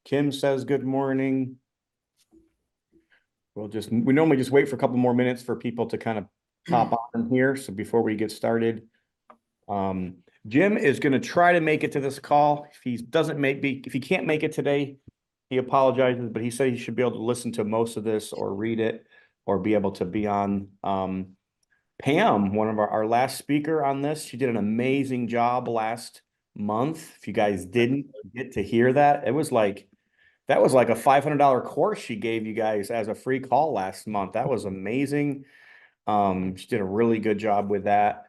Kim says good morning. We normally just wait for a couple more minutes for people to kind of pop on here. So before we get started, Jim is going to try to make it to this call. If he can't make it today, he apologizes, but he said he should be able to listen to most of this or read it or be able to be on. Pam, one of our last speaker on this, she did an amazing job last month. If you guys didn't get to hear that, that was like a $500 course she gave you guys as a free call last month. That was amazing. She did a really good job with that.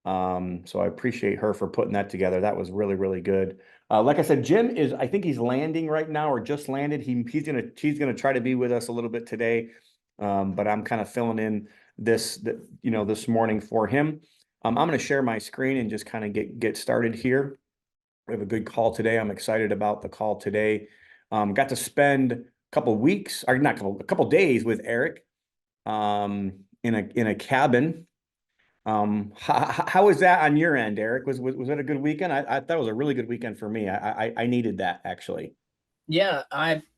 So I appreciate her for putting that together. That was really, really good. Like I said, I think he's landing right now or just landed. He's gonna try to be with us a little bit today. But I'm kind of filling in this morning for him. I'm going to share my screen and just kind of get started here. We have a good call today. I'm excited about the call today. Got to spend a couple days with Eric in a cabin. How was that on your end, Eric? Was that a good weekend? I thought it was a really good weekend for me. I needed that actually. Yeah,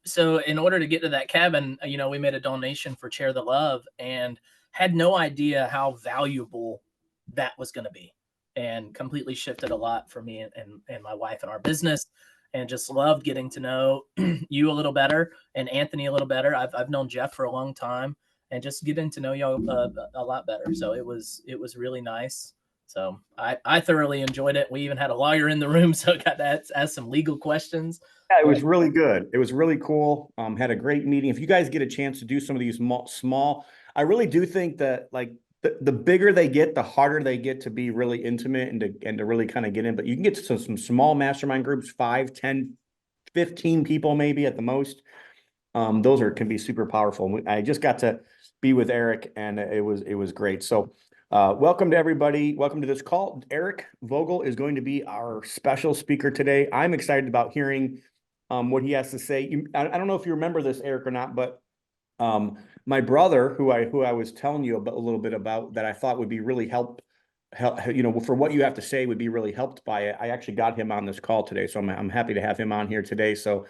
so in order to get to that cabin, we made a donation for Share the Love and had no idea how valuable that was going to be, and completely shifted a lot for me and my wife and our business, and just loved getting to know you a little better and Anthony a little better. I've known Jeff for a long time, and just getting to know y'all a lot better. So it was really nice. So I thoroughly enjoyed it. We even had a lawyer in the room, so got to ask some legal questions. Yeah, it was really good. It was really cool. Had a great meeting. If you guys get a chance to do some of these small, I really do think that like the bigger they get, the harder they get to be really intimate and to really kind of get in. But you can get to some small mastermind groups, 5, 10, 15 people maybe at the most. Those can be super powerful. I just got to be with Eric and it was great. So welcome to everybody. Welcome to this call. Eric Vogel is going to be our special speaker today. I'm excited about hearing what he has to say. I don't know if you remember this, Eric, or not, but my brother, who I was telling you about a little bit about, that I thought would be really help, for what you have to say would be really helped by it. I actually got him on this call today, so I'm happy to have him on here today. So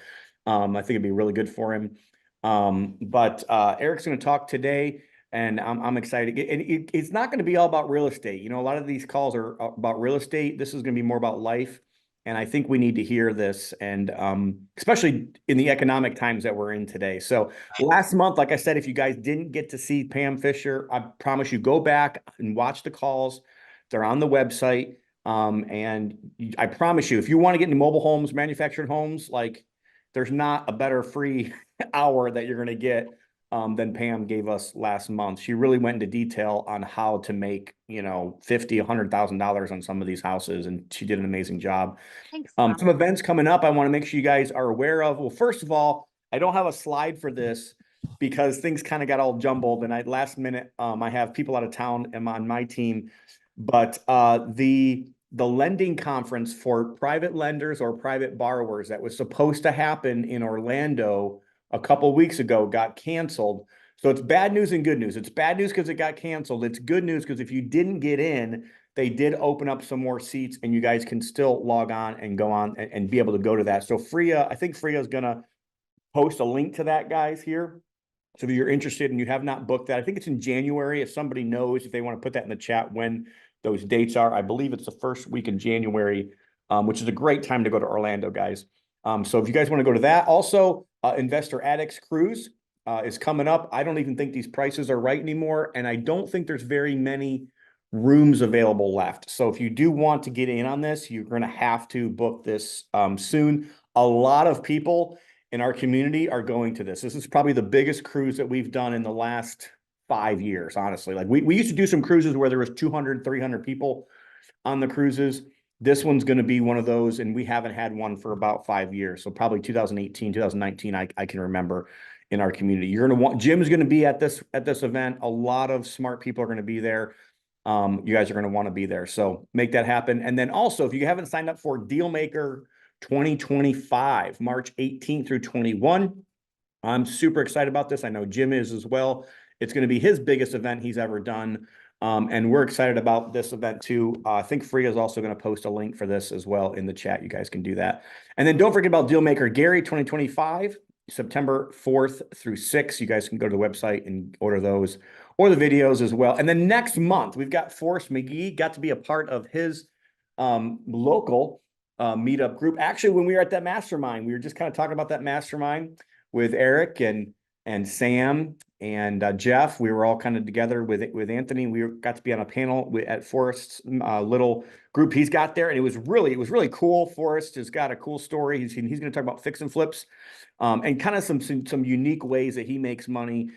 I think it'd be really good for him. But Eric's going to talk today, and I'm excited. It's not going to be all about real estate. A lot of these calls are about real estate. This is going to be more about life. And I think we need to hear this, and especially in the economic times that we're in today. So last month, like I said, if you guys didn't get to see Pam Fisher, I promise you, go back and watch the calls. They're on the website. And I promise you, if you want to get into mobile homes, manufactured homes, like there's not a better free hour that you're going to get than Pam gave us last month. She really went into detail on how to make, $50,000, $100,000 on some of these houses. And she did an amazing job. Thanks. Some events coming up I want to make sure you guys are aware of. Well, first of all, I don't have a slide for this because things kind of got all jumbled. And last minute, I have people out of town on my team. But the lending conference for private lenders or private borrowers that was supposed to happen in Orlando a couple weeks ago got canceled. So it's bad news and good news. It's bad news because it got canceled. It's good news because if you didn't get in, they did open up some more seats, and you guys can still log on and go on and be able to go to that. So I think Reeal is going to post a link to that, guys, here. So if you're interested and you have not booked that, I think it's in January. If somebody knows, if they want to put that in the chat when those dates are, I believe it's the first week in January, which is a great time to go to Orlando, guys. So if you guys want to go to that, also Investor Addicts Cruise is coming up. I don't even think these prices are right anymore, and I don't think there's very many rooms available left. So if you do want to get in on this, you're going to have to book this soon. A lot of people in our community are going to this. This is probably the biggest cruise that we've done in the last 5 years, honestly. Like we used to do some cruises where there was 200, 300 people on the cruises. This one's going to be one of those, and we haven't had one for about 5 years. So probably 2018, 2019, I can remember in our community. Jim's going to be at this event. A lot of smart people are going to be there. You guys are going to want to be there. So make that happen. And then also, if you haven't signed up for Dealmaker 2025, March 18th through 21, I'm super excited about this. I know Jim is as well. It's going to be his biggest event he's ever done. And we're excited about this event too. I think Freya is also going to post a link for this as well in the chat. You guys can do that. And then don't forget about Dealmaker Gary 2025, September 4th through 6th. You guys can go to the website and order those or the videos as well. And then next month, we've got Forrest McGee, got to be a part of his local meetup group. Actually, when we were at that mastermind, we were just kind of talking about that mastermind with Eric and Sam and Jeff. We were all kind of together with Anthony. We got to be on a panel at Forrest's little group he's got there, and it was really cool. Forrest has got a cool story. He's going to talk about fix and flips, and kind of some unique ways that he makes money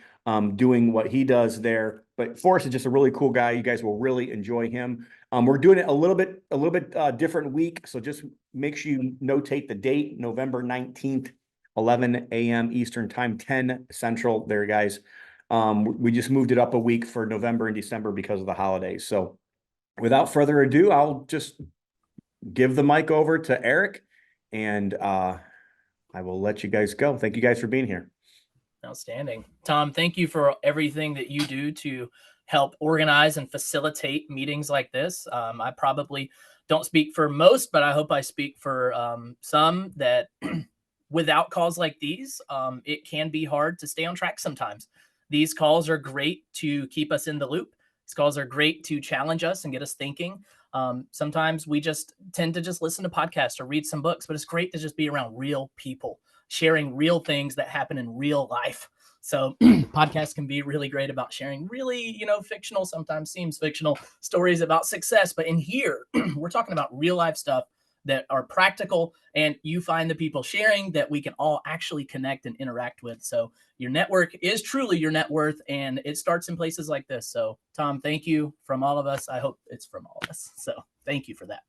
doing what he does there. But Forrest is just a really cool guy. You guys will really enjoy him. We're doing it a little bit different week, so just make sure you notate the date, November 19th. 11 a.m. Eastern time, 10 Central there, guys. We just moved it up a week for November and December because of the holidays. So without further ado, I'll just give the mic over to Eric, and I will let you guys go. Thank you guys for being here. Outstanding. Tom, thank you for everything that you do to help organize and facilitate meetings like this. I probably don't speak for most, but I hope I speak for some that without calls like these, it can be hard to stay on track sometimes. These calls are great to keep us in the loop. These calls are great to challenge us and get us thinking. Sometimes we just tend to just listen to podcasts or read some books, but it's great to just be around real people, sharing real things that happen in real life. So podcasts can be really great about sharing really, fictional, sometimes seems fictional stories about success. But in here, we're talking about real life stuff that are practical, and you find the people sharing that we can all actually connect and interact with. So your network is truly your net worth, and it starts in places like this. So Tom, thank you from all of us. I hope it's from all of us. So thank you for that.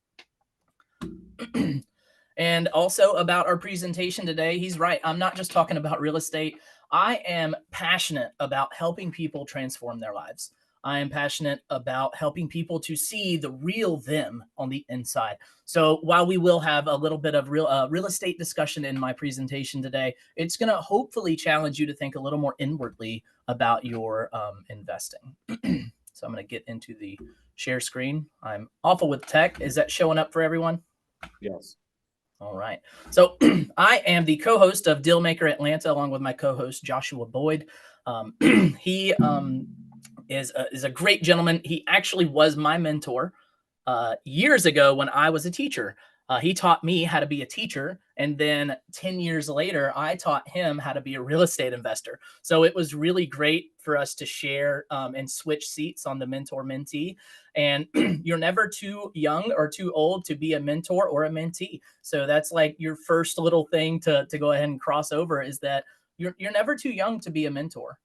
And also about our presentation today, he's right. I'm not just talking about real estate. I am passionate about helping people transform their lives. I am passionate about helping people to see the real them on the inside. So while we will have a little bit of real estate discussion in my presentation today, it's going to hopefully challenge you to think a little more inwardly about your investing. So I'm going to get into the share screen. I'm awful with tech. Is that showing up for everyone? Yes. All right. So I am the co-host of Dealmaker Atlanta, along with my co-host Joshua Boyd. He is a great gentleman. He actually was my mentor years ago when I was a teacher. He taught me how to be a teacher. And then 10 years later, I taught him how to be a real estate investor. So it was really great for us to share and switch seats on the mentor-mentee. And you're never too young or too old to be a mentor or a mentee. So that's like your first little thing to go ahead and cross over, is that you're never too young to be a mentor.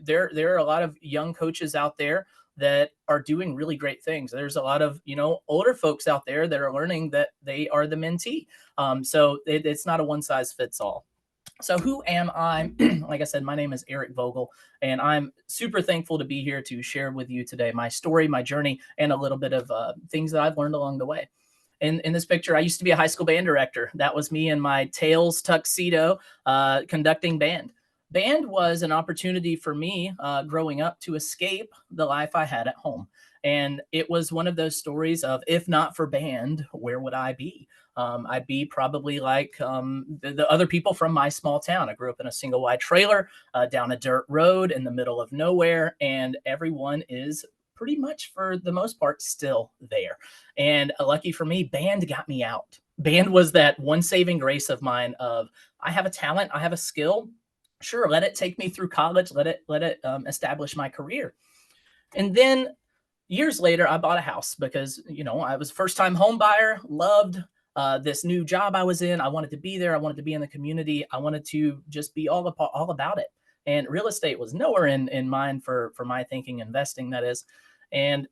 There are a lot of young coaches out there that are doing really great things. There's a lot of, older folks out there that are learning that they are the mentee. So it's not a one size fits all. So who am I? Like I said, my name is Eric Vogel, and I'm super thankful to be here to share with you today my story, my journey, and a little bit of things that I've learned along the way. In this picture, I used to be a high school band director. That was me in my tails tuxedo conducting band. Band was an opportunity for me growing up to escape the life I had at home. And it was one of those stories of, if not for band, where would I be? I'd be probably like the other people from my small town. I grew up in a single wide trailer down a dirt road in the middle of nowhere, and everyone is pretty much, for the most part, still there. And lucky for me, band got me out. Band was that one saving grace of mine of, I have a talent, I have a skill. Sure, let it take me through college, let it establish my career. And then years later, I bought a house because, I was a first-time home buyer, loved this new job I was in. I wanted to be there. I wanted to be in the community. I wanted to just be all about it. And real estate was nowhere in mind for my thinking, investing, that is. And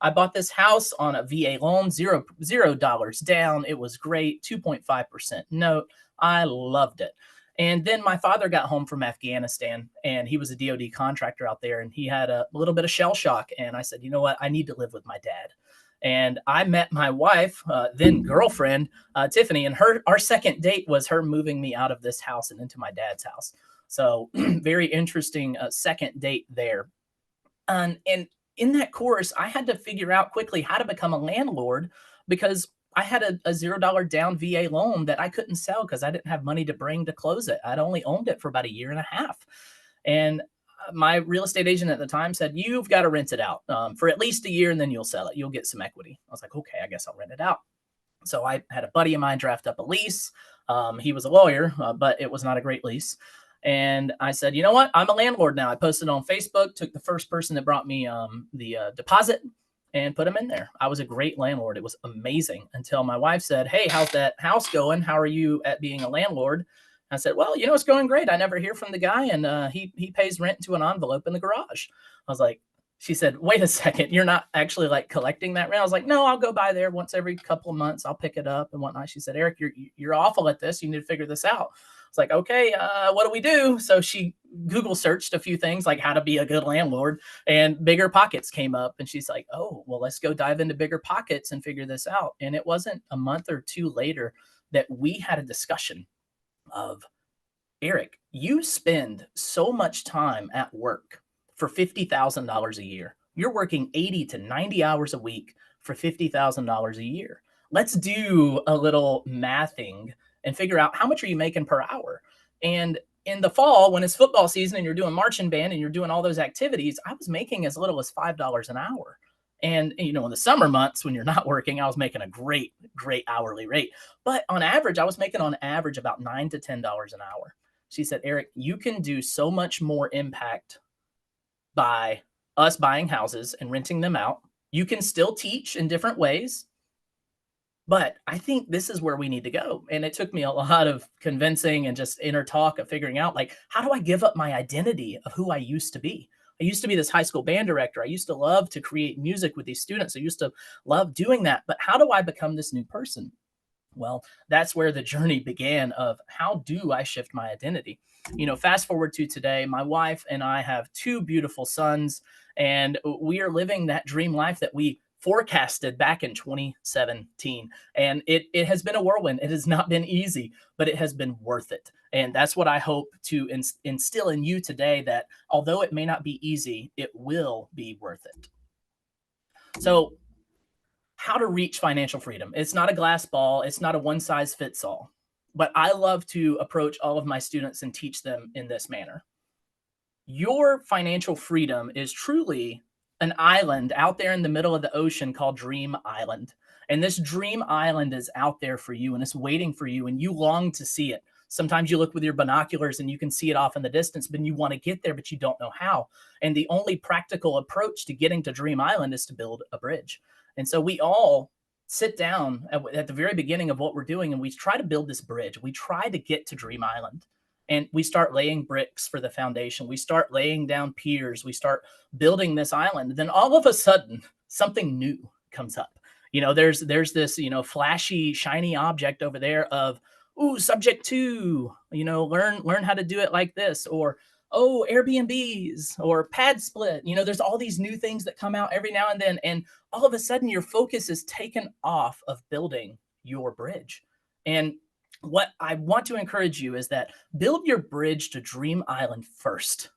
I bought this house on a VA loan, $0 down. It was great, 2.5% note. I loved it. And then my father got home from Afghanistan, and he was a DOD contractor out there, and he had a little bit of shell shock. And I said, you know what? I need to live with my dad. And I met my wife, then girlfriend, Tiffany, and our second date was her moving me out of this house and into my dad's house. So very interesting second date there. And in that course, I had to figure out quickly how to become a landlord because I had a $0 down VA loan that I couldn't sell because I didn't have money to bring to close it. I'd only owned it for about 1.5 years. And my real estate agent at the time said, you've got to rent it out for at least 1 year and then you'll sell it. You'll get some equity. I was like, okay, I guess I'll rent it out. So I had a buddy of mine draft up a lease. He was a lawyer, but it was not a great lease. And I said, you know what? I'm a landlord now. I posted on Facebook, took the first person that brought me the deposit and put them in there. I was a great landlord. It was amazing until my wife said, hey, how's that house going? How are you at being a landlord? I said, well, you know, it's going great. I never hear from the guy, and he pays rent to an envelope in the garage. I was like, she said, wait a second, you're not actually like collecting that rent? I was like, no, I'll go by there once every couple of months. I'll pick it up and whatnot. She said, Eric, you're awful at this. You need to figure this out. It's like, okay, what do we do? So she Google searched a few things like how to be a good landlord, and Bigger Pockets came up, and she's like, oh, well, let's go dive into Bigger Pockets and figure this out. And it wasn't a month or two later that we had a discussion of, Eric, you spend so much time at work for $50,000 a year. You're working 80 to 90 hours a week for $50,000 a year. Let's do a little mathing and figure out how much are you making per hour. And in the fall, when it's football season and you're doing marching band and you're doing all those activities, I was making as little as $5 an hour. And, you know, in the summer months when you're not working, I was making a great hourly rate. But on average, I was making on average about $9 to $10 an hour. She said, Eric, you can do so much more impact by us buying houses and renting them out. You can still teach in different ways, but I think this is where we need to go. And it took me a lot of convincing and just inner talk of figuring out, like, how do I give up my identity of who I used to be? I used to be this high school band director. I used to love to create music with these students. I used to love doing that. But how do I become this new person? Well, that's where the journey began of how do I shift my identity? You know, fast forward to today, my wife and I have 2 beautiful sons, and we are living that dream life that we forecasted back in 2017. And it has been a whirlwind. It has not been easy, but it has been worth it. And that's what I hope to instill in you today, that although it may not be easy, it will be worth it. So how to reach financial freedom. It's not a glass ball. It's not a one size fits all, but I love to approach all of my students and teach them in this manner. Your financial freedom is truly an island out there in the middle of the ocean called Dream Island. And this Dream Island is out there for you, and it's waiting for you, and you long to see it. Sometimes you look with your binoculars and you can see it off in the distance, but you want to get there, but you don't know how. And the only practical approach to getting to Dream Island is to build a bridge. And so we all sit down at the very beginning of what we're doing, and we try to build this bridge. We try to get to Dream Island, and we start laying bricks for the foundation. We start laying down piers. We start building this island. Then all of a sudden, something new comes up. You know, there's this, you know, flashy, shiny object over there of, ooh, subject to, you know, learn how to do it like this, or, oh, Airbnbs or pad split. You know, there's all these new things that come out every now and then. And all of a sudden your focus is taken off of building your bridge. And what I want to encourage you is that build your bridge to Dream Island first,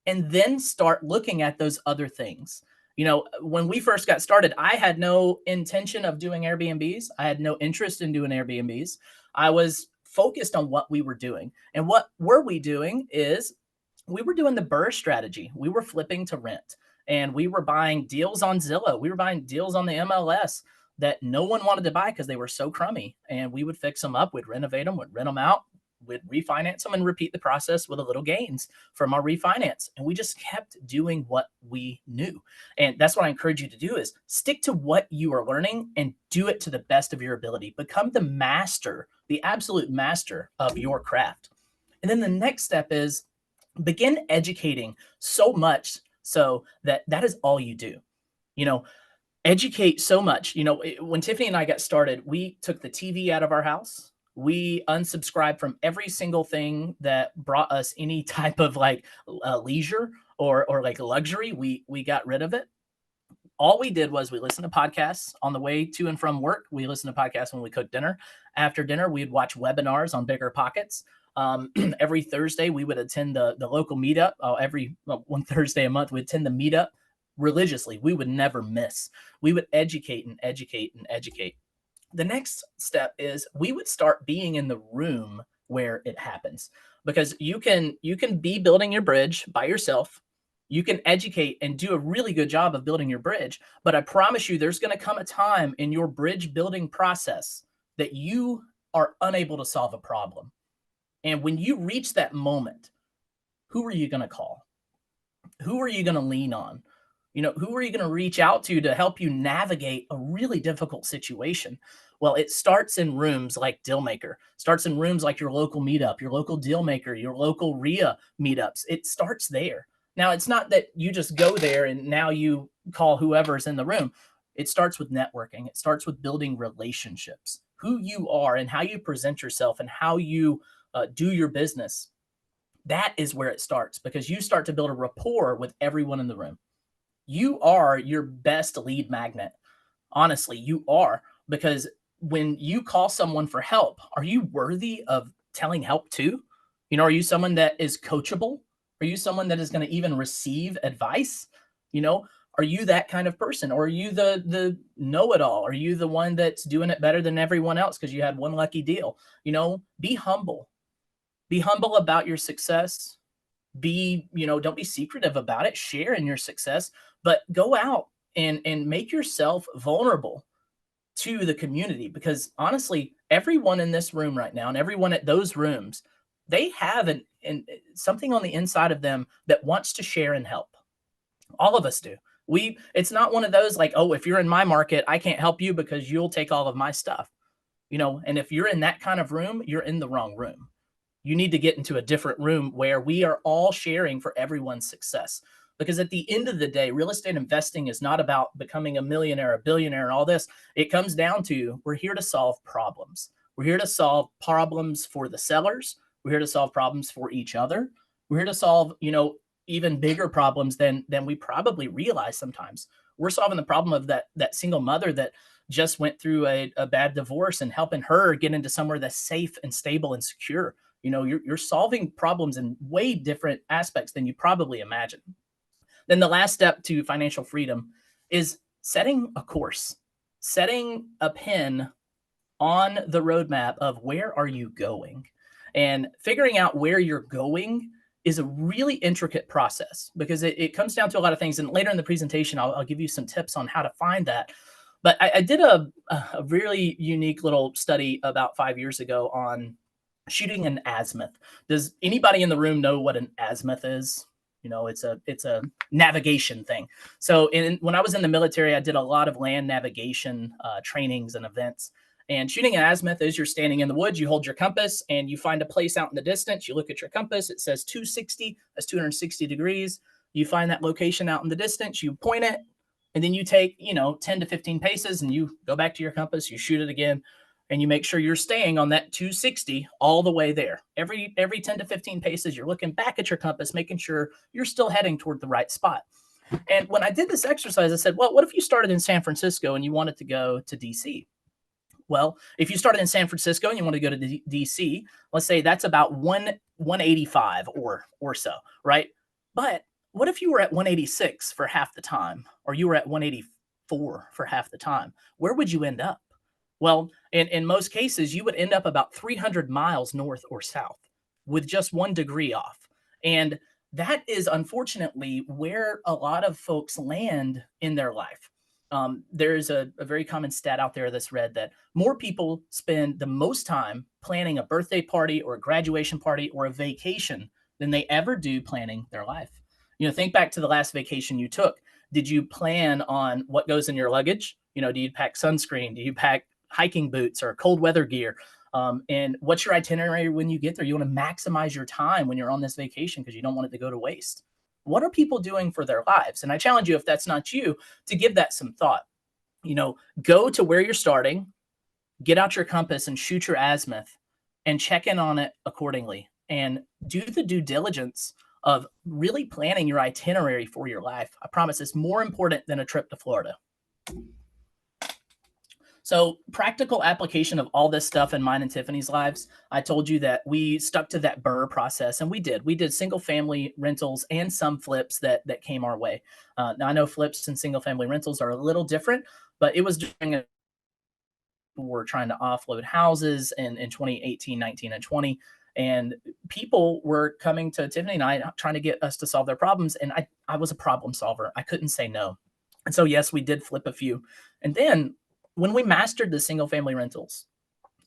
and then start looking at those other things. You know, when we first got started, I had no intention of doing Airbnbs. I had no interest in doing Airbnbs. I was focused on what we were doing. And what were we doing is we were doing the BRRRR strategy. We were flipping to rent, and we were buying deals on Zillow. We were buying deals on the MLS that no one wanted to buy because they were so crummy. And we would fix them up. We'd renovate them. We'd rent them out. We'd refinance them and repeat the process with a little gains from our refinance. And we just kept doing what we knew. And that's what I encourage you to do, is stick to what you are learning and do it to the best of your ability. Become the master, the absolute master of your craft. And then the next step is begin educating so much so that that is all you do. You know, educate so much. You know, when Tiffany and I got started, we took the TV out of our house. We unsubscribed from every single thing that brought us any type of like leisure or like luxury. We got rid of it. All we did was we listened to podcasts on the way to and from work. We listened to podcasts when we cooked dinner. After dinner, we'd watch webinars on Bigger Pockets. Every Thursday, we would attend the local meetup. One Thursday a month, we'd attend the meetup religiously. We would never miss. We would educate and educate and educate. The next step is we would start being in the room where it happens, because you can be building your bridge by yourself. You can educate and do a really good job of building your bridge, but I promise you there's going to come a time in your bridge building process that you are unable to solve a problem. And when you reach that moment, who are you going to call? Who are you going to lean on? Who are you going to reach out to help you navigate a really difficult situation? Well, it starts in rooms like Dealmaker, starts in rooms like your local meetup, your local Dealmaker, your local Reeal meetups. It starts there. Now, it's not that you just go there and now you call whoever's in the room. It starts with networking. It starts with building relationships. Who you are and how you present yourself and how you do your business. That is where it starts, because you start to build a rapport with everyone in the room. You are your best lead magnet. Honestly, you are, because when you call someone for help, are you worthy of telling help to? Are you someone that is coachable? Are you someone that is going to even receive advice? Are you that kind of person? Or are you the know-it-all? Are you the one that's doing it better than everyone else because you had one lucky deal? Be humble. Be humble about your success. Don't be secretive about it. Share in your success, but go out and make yourself vulnerable to the community, because honestly, everyone in this room right now and everyone at those rooms, they have something on the inside of them that wants to share and help. All of us do. It's not one of those like, oh, if you're in my market, I can't help you because you'll take all of my stuff. And if you're in that kind of room, you're in the wrong room. You need to get into a different room where we are all sharing for everyone's success. Because at the end of the day, real estate investing is not about becoming a millionaire, a billionaire, and all this. It comes down to, we're here to solve problems. We're here to solve problems for the sellers. We're here to solve problems for each other. We're here to solve, even bigger problems than we probably realize sometimes. We're solving the problem of that single mother that just went through a bad divorce and helping her get into somewhere that's safe and stable and secure. You're solving problems in way different aspects than you probably imagine. Then the last step to financial freedom is setting a course, setting a pin on the roadmap of where are you going, and figuring out where you're going is a really intricate process, because it comes down to a lot of things. And later in the presentation, I'll give you some tips on how to find that. But I did a really unique little study about 5 years ago on shooting an azimuth. Does anybody in the room know what an azimuth is? It's a navigation thing. So when I was in the military, I did a lot of land navigation trainings and events. And shooting an azimuth is, you're standing in the woods, you hold your compass and you find a place out in the distance. You look at your compass, it says 260, that's 260 degrees. You find that location out in the distance, you point it, and then you take, 10 to 15 paces and you go back to your compass, you shoot it again, and you make sure you're staying on that 260 all the way there. Every 10 to 15 paces, you're looking back at your compass, making sure you're still heading toward the right spot. And when I did this exercise, I said, well, what if you started in San Francisco and you wanted to go to DC? Well, if you started in San Francisco and you want to go to DC, let's say that's about 185 or so, right? But what if you were at 186 for half the time, or you were at 184 for half the time? Where would you end up? Well, in most cases, you would end up about 300 miles north or south with just 1 degree off. And that is unfortunately where a lot of folks land in their life. There's a very common stat out there that's read that more people spend the most time planning a birthday party or a graduation party or a vacation than they ever do planning their life. Think back to the last vacation you took. Did you plan on what goes in your luggage? Do you pack sunscreen? Do you pack hiking boots or cold weather gear? And what's your itinerary when you get there? You want to maximize your time when you're on this vacation because you don't want it to go to waste. What are people doing for their lives? And I challenge you, if that's not you, to give that some thought. Go to where you're starting, get out your compass and shoot your azimuth and check in on it accordingly, and do the due diligence of really planning your itinerary for your life. I promise it's more important than a trip to Florida. So practical application of all this stuff in mine and Tiffany's lives. I told you that we stuck to that BRRRR process, and we did single family rentals and some flips that came our way. Now I know flips and single family rentals are a little different, but it was during a were trying to offload houses in 2018, 19, and 20. And people were coming to Tiffany and I trying to get us to solve their problems. And I was a problem solver. I couldn't say no. And so, yes, we did flip a few. And then when we mastered the single family rentals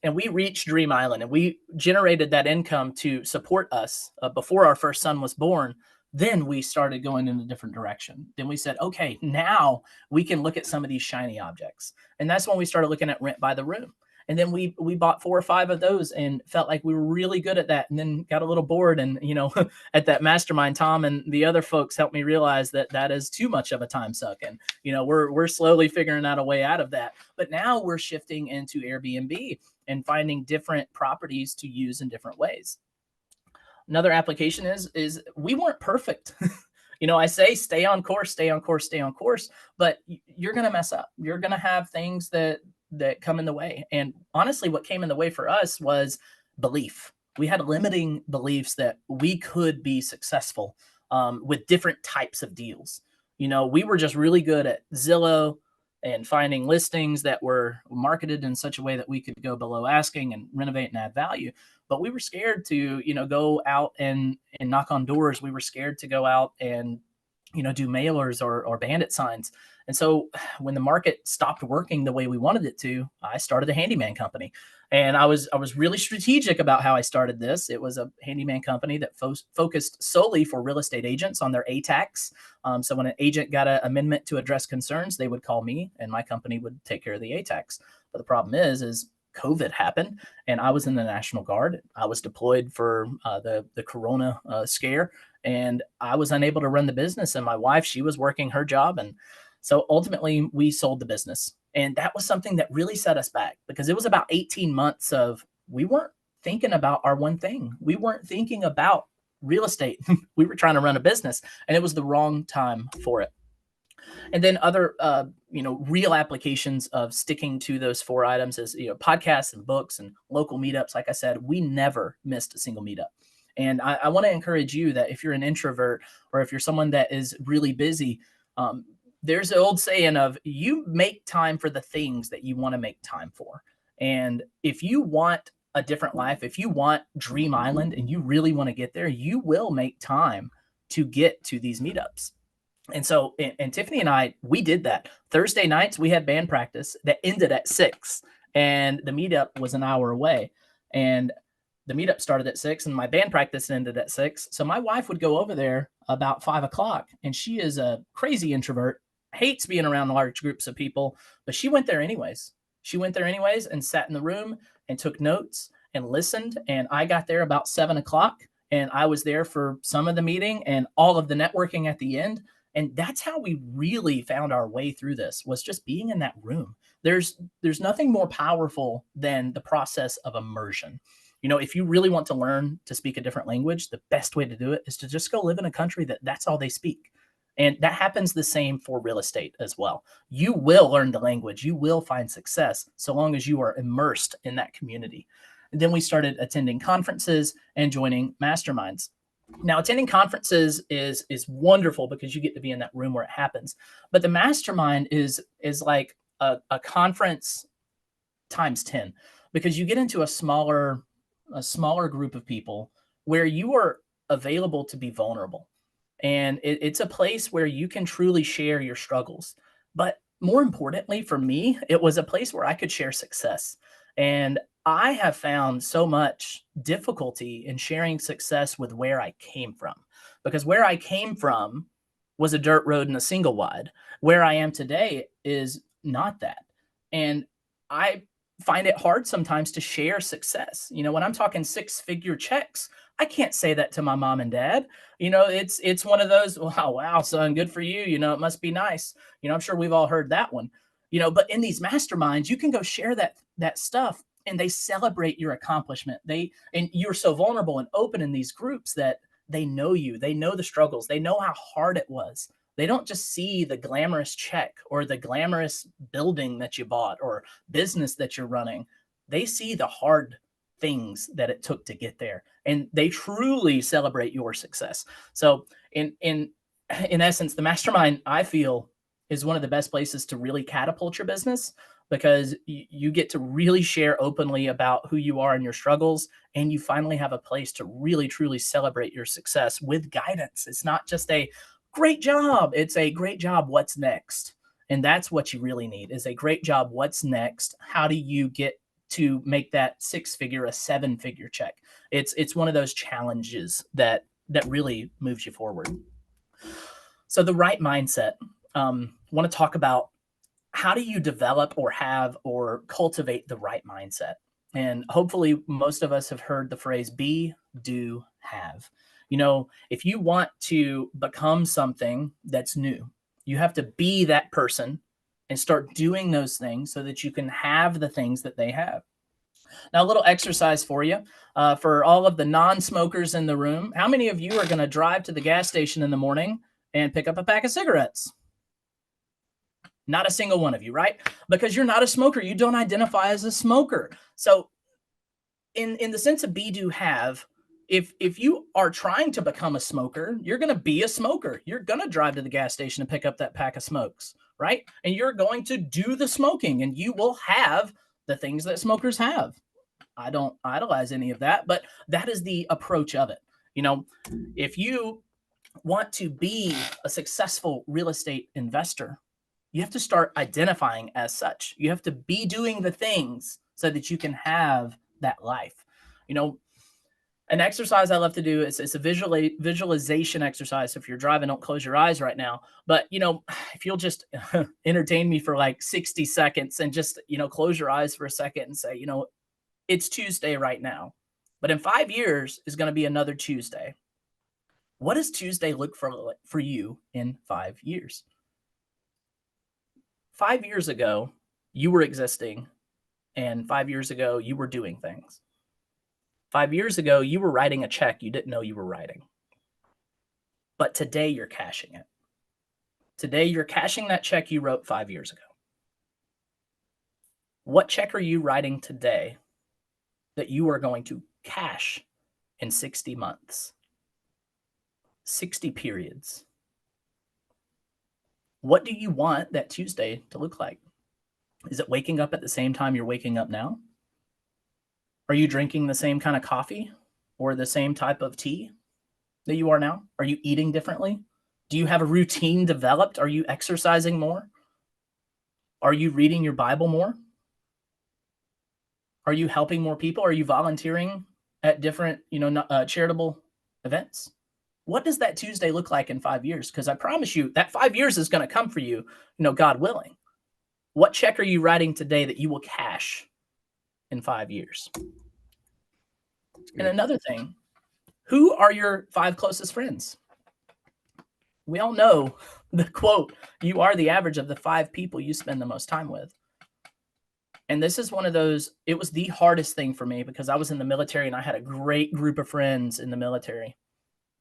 and we reached Dream Island and we generated that income to support us before our first son was born, then we started going in a different direction. Then we said, okay, now we can look at some of these shiny objects. And that's when we started looking at rent by the room. And then we bought 4 or 5 of those and felt like we were really good at that. And then got a little bored. And, at that mastermind, Tom and the other folks helped me realize that that is too much of a time suck. And, we're slowly figuring out a way out of that. But now we're shifting into Airbnb and finding different properties to use in different ways. Another application is we weren't perfect. I say stay on course, stay on course, stay on course, but you're going to mess up. You're going to have things that come in the way. And honestly, what came in the way for us was belief. We had limiting beliefs that we could be successful with different types of deals. We were just really good at Zillow and finding listings that were marketed in such a way that we could go below asking and renovate and add value. But we were scared to, go out and knock on doors. We were scared to go out and, do mailers or bandit signs. And so when the market stopped working the way we wanted it to, I started a handyman company. And I was really strategic about how I started this. It was a handyman company that focused solely for real estate agents on their ATAX. So when an agent got an amendment to address concerns, they would call me and my company would take care of the ATAX. But the problem is COVID happened and I was in the National Guard. I was deployed for the Corona scare, and I was unable to run the business. And my wife, she was working her job. And so ultimately we sold the business. And that was something that really set us back because it was about 18 months of we weren't thinking about our one thing. We weren't thinking about real estate. We were trying to run a business, and it was the wrong time for it. And then other, real applications of sticking to those 4 items is, podcasts and books and local meetups. Like I said, we never missed a single meetup. And I want to encourage you that if you're an introvert or if you're someone that is really busy, there's an old saying of you make time for the things that you want to make time for. And if you want a different life, if you want Dream Island and you really want to get there, you will make time to get to these meetups. And so, and Tiffany and I, we did that. Thursday nights, we had band practice that ended at 6, and the meetup was an hour away. And the meetup started at 6, and my band practice ended at 6. So my wife would go over there about 5 o'clock, and she is a crazy introvert, hates being around large groups of people, but she went there anyways. She went there anyways and sat in the room and took notes and listened. And I got there about 7 o'clock, and I was there for some of the meeting and all of the networking at the end. And that's how we really found our way through this, was just being in that room. There's nothing more powerful than the process of immersion. If you really want to learn to speak a different language, the best way to do it is to just go live in a country that's all they speak. And that happens the same for real estate as well. You will learn the language. You will find success so long as you are immersed in that community. And then we started attending conferences and joining masterminds. Now, attending conferences is wonderful because you get to be in that room where it happens. But the mastermind is like a conference times 10, because you get into a smaller group of people where you are available to be vulnerable. And it's a place where you can truly share your struggles. But more importantly, for me, it was a place where I could share success. And I have found so much difficulty in sharing success with where I came from, because where I came from was a dirt road and a single wide. Where I am today is not that. And I find it hard sometimes to share success. When I'm talking 6-figure checks, I can't say that to my mom and dad. It's one of those, wow, son, good for you. It must be nice. I'm sure we've all heard that one. But in these masterminds, you can go share that stuff, and they celebrate your accomplishment. And you're so vulnerable and open in these groups that they know you. They know the struggles. They know how hard it was. They don't just see the glamorous check or the glamorous building that you bought or business that you're running. They see the hard things that it took to get there, and they truly celebrate your success. So in essence, the mastermind, I feel, is one of the best places to really catapult your business, because you get to really share openly about who you are and your struggles, and you finally have a place to really truly celebrate your success with guidance. It's not just a great job, it's a great job, what's next? And that's what you really need, is a great job, what's next? How do you get to make that 6-figure, a 7-figure check? It's one of those challenges that really moves you forward. So the right mindset, want to talk about how do you develop or have or cultivate the right mindset? And hopefully most of us have heard the phrase be, do, have. You know, if you want to become something that's new, you have to be that person and start doing those things so that you can have the things that they have. Now, a little exercise for you, for all of the non-smokers in the room. How many of you are going to drive to the gas station in the morning and pick up a pack of cigarettes? Not a single one of you, right? Because you're not a smoker. You don't identify as a smoker. So in the sense of be, do, have, if you are trying to become a smoker, you're going to be a smoker. You're going to drive to the gas station and pick up that pack of smokes, right? And you're going to do the smoking, and you will have the things that smokers have. I don't idolize any of that, but that is the approach of it. You know, if you want to be a successful real estate investor, you have to start identifying as such. You have to be doing the things so that you can have that life. You know, an exercise I love to do is it's a visualization exercise. If you're driving, don't close your eyes right now. But, you know, if you'll just entertain me for like 60 seconds and just, you know, close your eyes for a second and say, you know, it's Tuesday right now, but in 5 years is going to be another Tuesday. What does Tuesday look for you in 5 years? 5 years ago, you were existing, and 5 years ago, you were doing things. 5 years ago, you were writing a check you didn't know you were writing. But today, you're cashing it. Today, you're cashing that check you wrote 5 years ago. What check are you writing today that you are going to cash in 60 months? 60 periods. What do you want that Tuesday to look like? Is it waking up at the same time you're waking up now? Are you drinking the same kind of coffee or the same type of tea that you are now? Are you eating differently? Do you have a routine developed? Are you exercising more? Are you reading your Bible more? Are you helping more people? Are you volunteering at different, charitable events? What does that Tuesday look like in 5 years? Because I promise you that 5 years is going to come for you, God willing. What check are you writing today that you will cash in 5 years? And another thing, who are your 5 closest friends? We all know the quote, you are the average of the 5 people you spend the most time with. And this is one of those, it was the hardest thing for me because I was in the military and I had a great group of friends in the military.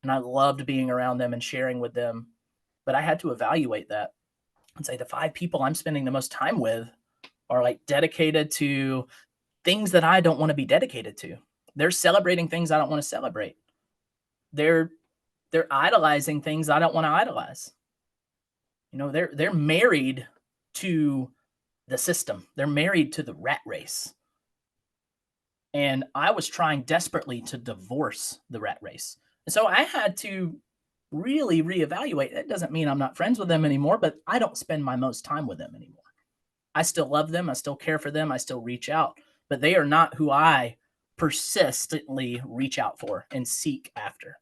And I loved being around them and sharing with them. But I had to evaluate that and say the 5 people I'm spending the most time with are like dedicated to things that I don't want to be dedicated to. They're celebrating things I don't want to celebrate. They're idolizing things I don't want to idolize. They're married to the system. They're married to the rat race. And I was trying desperately to divorce the rat race. And so I had to really reevaluate. That doesn't mean I'm not friends with them anymore, but I don't spend my most time with them anymore. I still love them. I still care for them. I still reach out, but they are not who I persistently reach out for and seek after.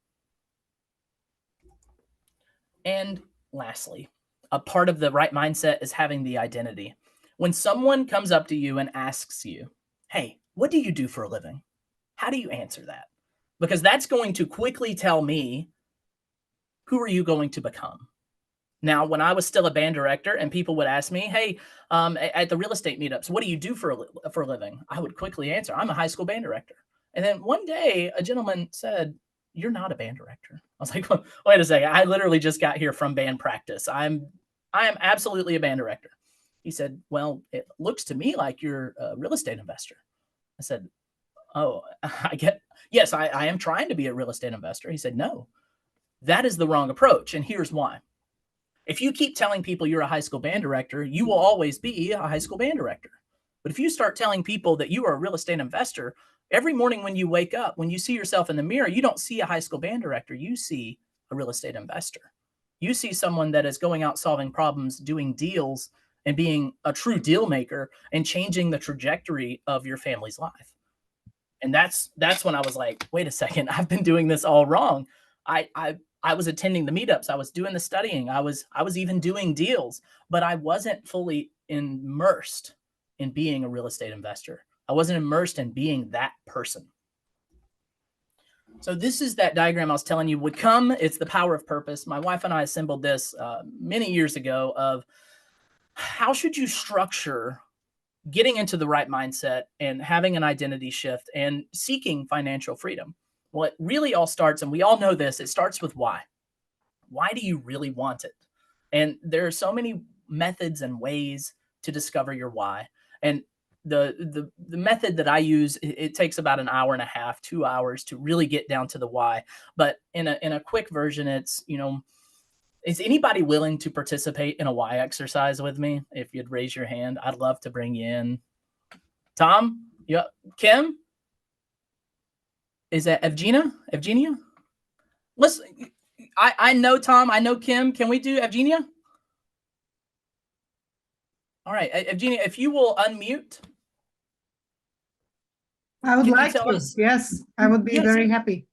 And lastly, a part of the right mindset is having the identity. When someone comes up to you and asks you, hey, what do you do for a living? How do you answer that? Because that's going to quickly tell me, who are you going to become? Now, when I was still a band director and people would ask me, hey, at the real estate meetups, what do you do for a living? I would quickly answer, I'm a high school band director. And then one day a gentleman said, you're not a band director. I was like, well, wait a second. I literally just got here from band practice. I am absolutely a band director. He said, well, it looks to me like you're a real estate investor. I said, oh, yes, I am trying to be a real estate investor. He said, no, that is the wrong approach. And here's why. If you keep telling people you're a high school band director, you will always be a high school band director. But if you start telling people that you are a real estate investor, every morning when you wake up, when you see yourself in the mirror, you don't see a high school band director. You see a real estate investor. You see someone that is going out solving problems, doing deals, and being a true deal maker and changing the trajectory of your family's life. And that's when I was like, wait a second, I've been doing this all wrong. I was attending the meetups. I was doing the studying. I was even doing deals, but I wasn't fully immersed in being a real estate investor. I wasn't immersed in being that person. So this is that diagram I was telling you would come. It's the power of purpose. My wife and I assembled this many years ago of how should you structure getting into the right mindset and having an identity shift and seeking financial freedom. Well, it really all starts, and we all know this, it starts with why. Why do you really want it? And there are so many methods and ways to discover your why. And the method that I use, it takes about an hour and a half, 2 hours to really get down to the why. But in a quick version, it's, is anybody willing to participate in a why exercise with me? If you'd raise your hand, I'd love to bring you in. Tom? Yeah. Kim? Is that Evgenia? Listen, I know Tom. I know Kim. Can we do Evgenia? All right. Evgenia, if you will unmute. I would like to. Yes, I would be very happy.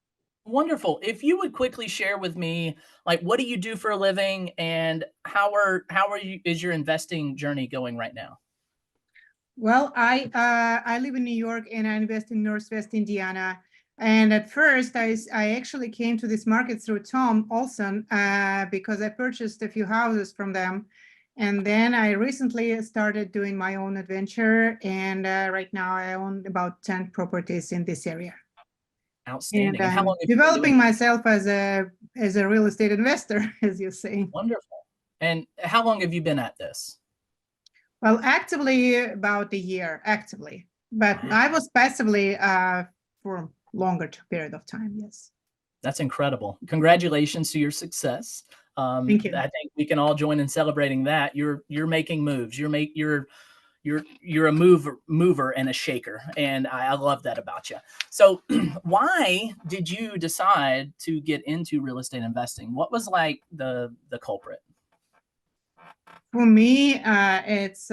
Wonderful. If you would quickly share with me, like, what do you do for a living, and how is your investing journey going right now? Well, I live in New York and I invest in Northwest Indiana. And at first, I actually came to this market through Tom Olson because I purchased a few houses from them. And then I recently started doing my own adventure. And right now I own about 10 properties in this area. Outstanding. And I'm developing myself as a real estate investor, as you say. Wonderful. And how long have you been at this? Well, actively about a year, actively. But I was passively for longer period of time. Yes. That's incredible. Congratulations to your success. Thank you. I think we can all join in celebrating that. You're making moves. You're a mover and a shaker. And I love that about you. So why did you decide to get into real estate investing? What was like the culprit? For me, it's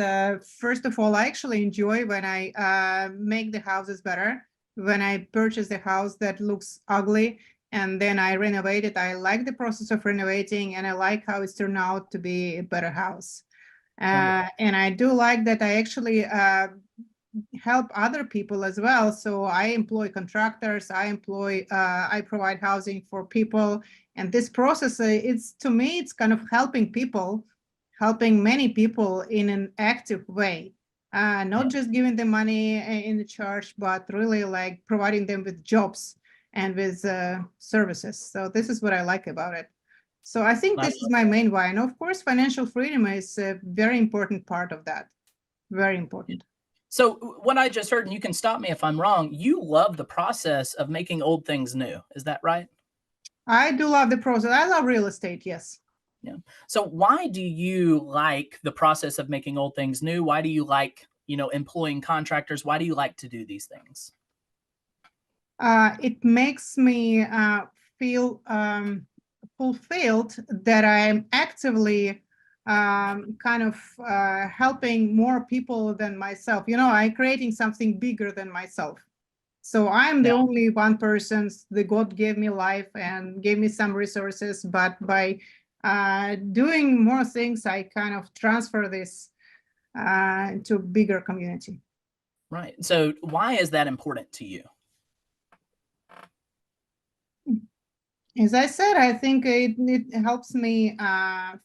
first of all, I actually enjoy when I make the houses better. When I purchase a house that looks ugly and then I renovate it, I like the process of renovating and I like how it's turned out to be a better house. And I do like that I actually help other people as well. So I employ contractors, I provide housing for people. And this process, to me, it's kind of helping many people in an active way. Not just giving them money in the charge, but really like providing them with jobs and with services. So this is what I like about it. So I think this is my main why. And of course, financial freedom is a very important part of that. Very important. So what I just heard, and you can stop me if I'm wrong, you love the process of making old things new. Is that right? I do love the process. I love real estate. Yes. Yeah. So why do you like the process of making old things new? Why do you like, employing contractors? Why do you like to do these things? It makes me feel fulfilled that I'm actively kind of helping more people than myself. I'm creating something bigger than myself. So I'm the only one person. The God gave me life and gave me some resources, but by doing more things, I kind of transfer this into a bigger community. Right. So why is that important to you? As I said, I think it helps me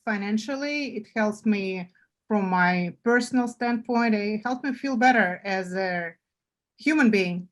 financially. It helps me from my personal standpoint. It helps me feel better as a human being.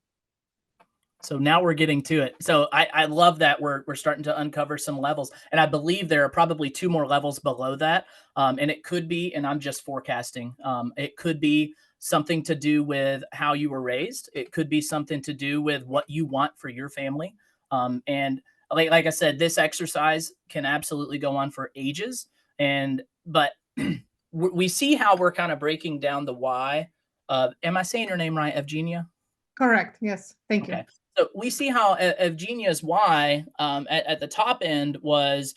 So now we're getting to it. So I love that we're starting to uncover some levels, and I believe there are probably 2 more levels below that. And it could be, and I'm just forecasting, it could be something to do with how you were raised. It could be something to do with what you want for your family. And like I said, this exercise can absolutely go on for ages. But we see how we're kind of breaking down the why. Am I saying your name right, Evgenia? Correct. Yes. Thank you. Okay. So we see how Evgenia's why at the top end was,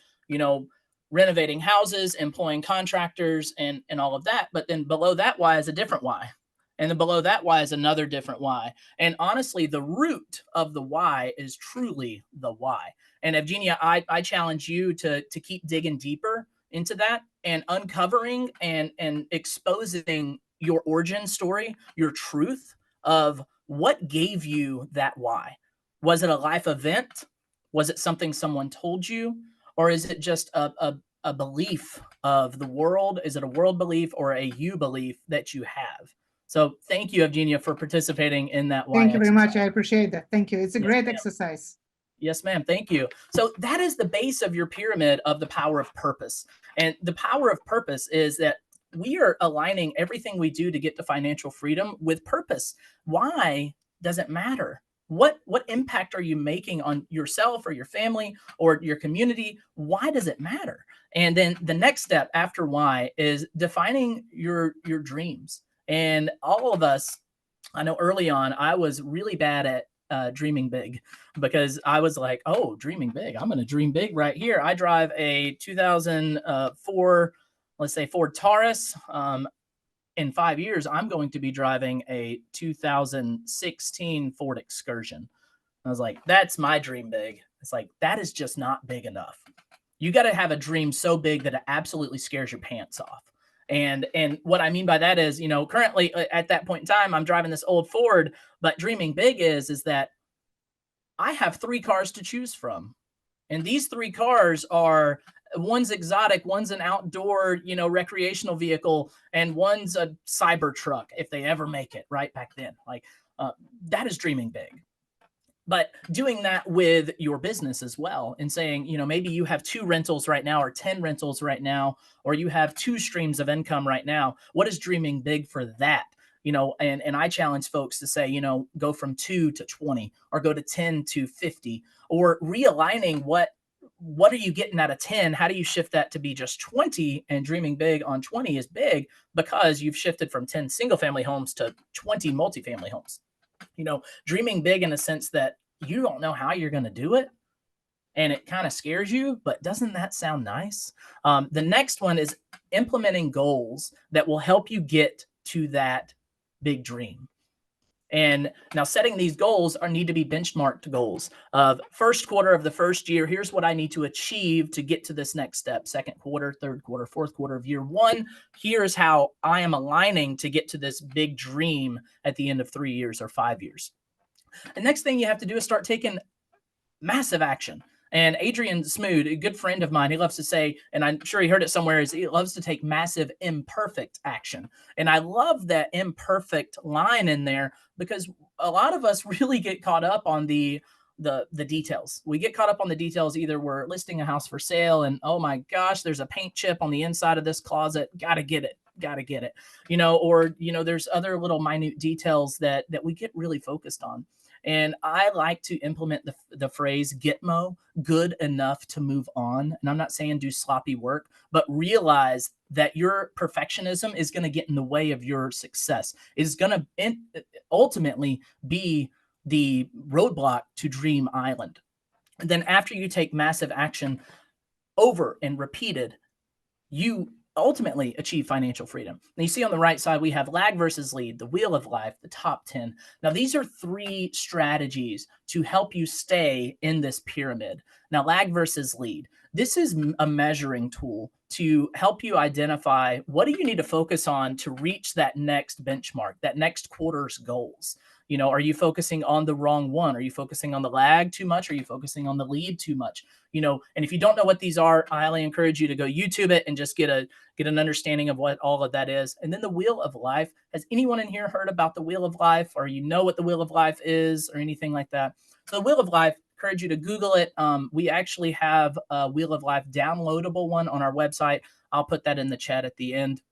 renovating houses, employing contractors, and all of that. But then below that why is a different why. And then below that why is another different why. And honestly, the root of the why is truly the why. And Evgenia, I challenge you to keep digging deeper into that and uncovering and exposing your origin story, your truth of what gave you that why. Was it a life event? Was it something someone told you? Or is it just a belief of the world? Is it a world belief or a you belief that you have? So thank you, Evgenia, for participating in that why Thank you very exercise. much. I appreciate that. Thank you. It's a Yes, great ma'am. exercise. Yes, ma'am. Thank you. So that is the base of your pyramid of the power of purpose. And the power of purpose is that we are aligning everything we do to get to financial freedom with purpose. Why doesn't matter. What impact are you making on yourself or your family or your community? Why does it matter? And then the next step after why is defining your dreams. And all of us, I know early on, I was really bad at dreaming big, because I was like, oh, dreaming big. I'm going to dream big right here. I drive a 2004, let's say Ford Taurus. In 5 years, I'm going to be driving a 2016 Ford Excursion. I was like, that's my dream big. It's like, that is just not big enough. You got to have a dream so big that it absolutely scares your pants off. And what I mean by that is, currently at that point in time, I'm driving this old Ford, but dreaming big is that I have 3 cars to choose from. And these 3 cars are, one's exotic, one's an outdoor, recreational vehicle, and one's a cyber truck if they ever make it right back then. Like that is dreaming big. But doing that with your business as well and saying, maybe you have 2 rentals right now or 10 rentals right now, or you have 2 streams of income right now. What is dreaming big for that? And I challenge folks to say, go from 2 to 20 or go to 10 to 50, or realigning what are you getting out of 10? How do you shift that to be just 20? And dreaming big on 20 is big because you've shifted from 10 single family homes to 20 multifamily homes. Dreaming big in a sense that you don't know how you're going to do it. And it kind of scares you, but doesn't that sound nice? The next one is implementing goals that will help you get to that big dream. And now setting these goals need to be benchmarked goals of first quarter of the first year. Here's what I need to achieve to get to this next step. Second quarter, third quarter, fourth quarter of year 1. Here's how I am aligning to get to this big dream at the end of 3 years or 5 years. The next thing you have to do is start taking massive action. And Adrian Smoot, a good friend of mine, he loves to say, and I'm sure he heard it somewhere, is he loves to take massive imperfect action. And I love that imperfect line in there, because a lot of us really get caught up on the details. We get caught up on the details. Either we're listing a house for sale and, oh my gosh, there's a paint chip on the inside of this closet. Got to get it. Or, there's other little minute details that we get really focused on. And I like to implement the phrase Gitmo, good enough to move on. And I'm not saying do sloppy work, but realize that your perfectionism is going to get in the way of your success. It's going to ultimately be the roadblock to Dream Island. And then after you take massive action over and repeated, you ultimately achieve financial freedom. And you see on the right side, we have lag versus lead, the wheel of life, the top 10. Now, these are 3 strategies to help you stay in this pyramid. Now, lag versus lead. This is a measuring tool to help you identify what do you need to focus on to reach that next benchmark, that next quarter's goals. You know, are you focusing on the wrong one? Are you focusing on the lag too much? Are you focusing on the lead too much? You know, and if you don't know what these are, I highly encourage you to go YouTube it and just get an understanding of what all of that is. And then the Wheel of Life. Has anyone in here heard about the Wheel of Life, or you know what the Wheel of Life is, or anything like that? So the Wheel of Life, encourage you to Google it. We actually have a Wheel of Life downloadable one on our website. I'll put that in the chat at the end.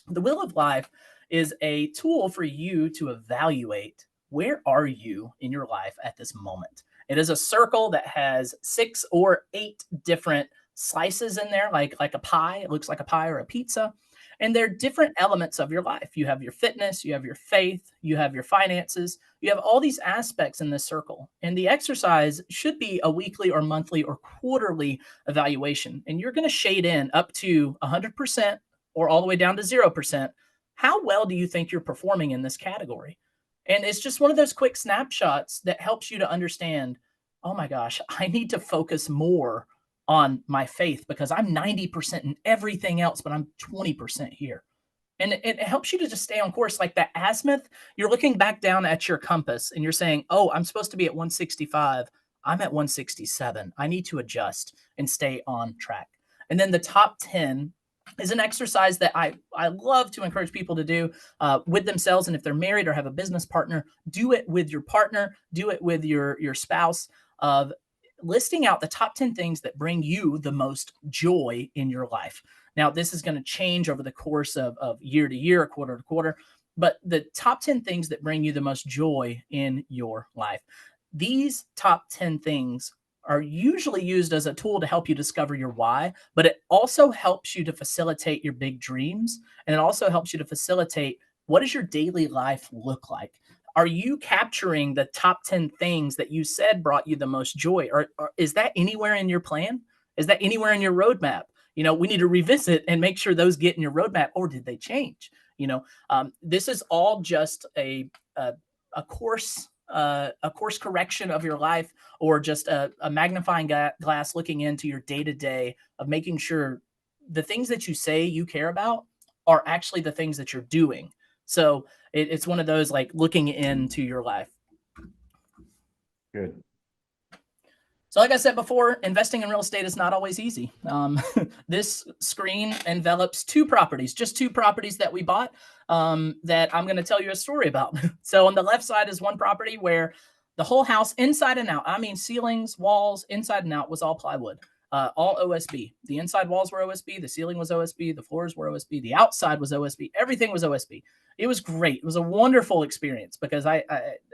The Wheel of Life is a tool for you to evaluate where are you in your life at this moment. It is a circle that has 6 or 8 different slices in there, like a pie. It looks like a pie or a pizza. And they're different elements of your life. You have your fitness, you have your faith, you have your finances, you have all these aspects in this circle. And the exercise should be a weekly or monthly or quarterly evaluation. And you're going to shade in up to 100% or all the way down to 0%. How well do you think you're performing in this category? And it's just one of those quick snapshots that helps you to understand, oh my gosh, I need to focus more on my faith because I'm 90% in everything else, but I'm 20% here. And it helps you to just stay on course. Like that azimuth, you're looking back down at your compass and you're saying, oh, I'm supposed to be at 165. I'm at 167. I need to adjust and stay on track. And then the top 10 is an exercise that I love to encourage people to do with themselves. And if they're married or have a business partner, do it with your partner, do it with your spouse, of listing out the top 10 things that bring you the most joy in your life. Now, this is going to change over the course of year to year, quarter to quarter, but the top 10 things that bring you the most joy in your life. These top 10 things are usually used as a tool to help you discover your why, but it also helps you to facilitate your big dreams. And it also helps you to facilitate, what does your daily life look like? Are you capturing the top 10 things that you said brought you the most joy? Or is that anywhere in your plan? Is that anywhere in your roadmap? You know, we need to revisit and make sure those get in your roadmap, or did they change? You know, this is all just a course correction of your life, or just a magnifying glass looking into your day-to-day of making sure the things that you say you care about are actually the things that you're doing. So it's one of those, like, looking into your life. Good. So like I said before, investing in real estate is not always easy. This screen envelops just two properties that we bought that I'm going to tell you a story about. So on the left side is one property where the whole house inside and out, I mean ceilings, walls, inside and out, was all plywood, all OSB. The inside walls were OSB, the ceiling was OSB, the floors were OSB, the outside was OSB, everything was OSB. It was great. It was a wonderful experience because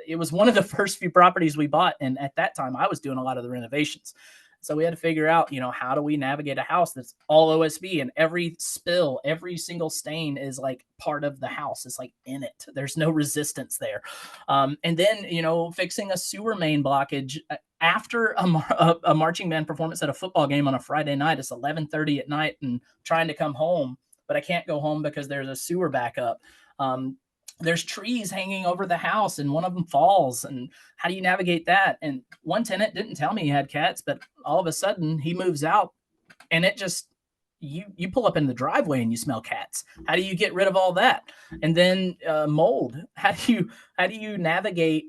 it was one of the first few properties we bought. And at that time, I was doing a lot of the renovations. So we had to figure out, you know, how do we navigate a house that's all OSB, and every spill, every single stain is like part of the house. It's like in it. There's no resistance there. And then, you know, fixing a sewer main blockage after a marching band performance at a football game on a Friday night. It's 11:30 at night and trying to come home, but I can't go home because there's a sewer backup. There's trees hanging over the house and one of them falls, and how do you navigate that? And one tenant didn't tell me he had cats, but all of a sudden he moves out and it just, you pull up in the driveway and you smell cats. How do you get rid of all that? And then mold. How do you navigate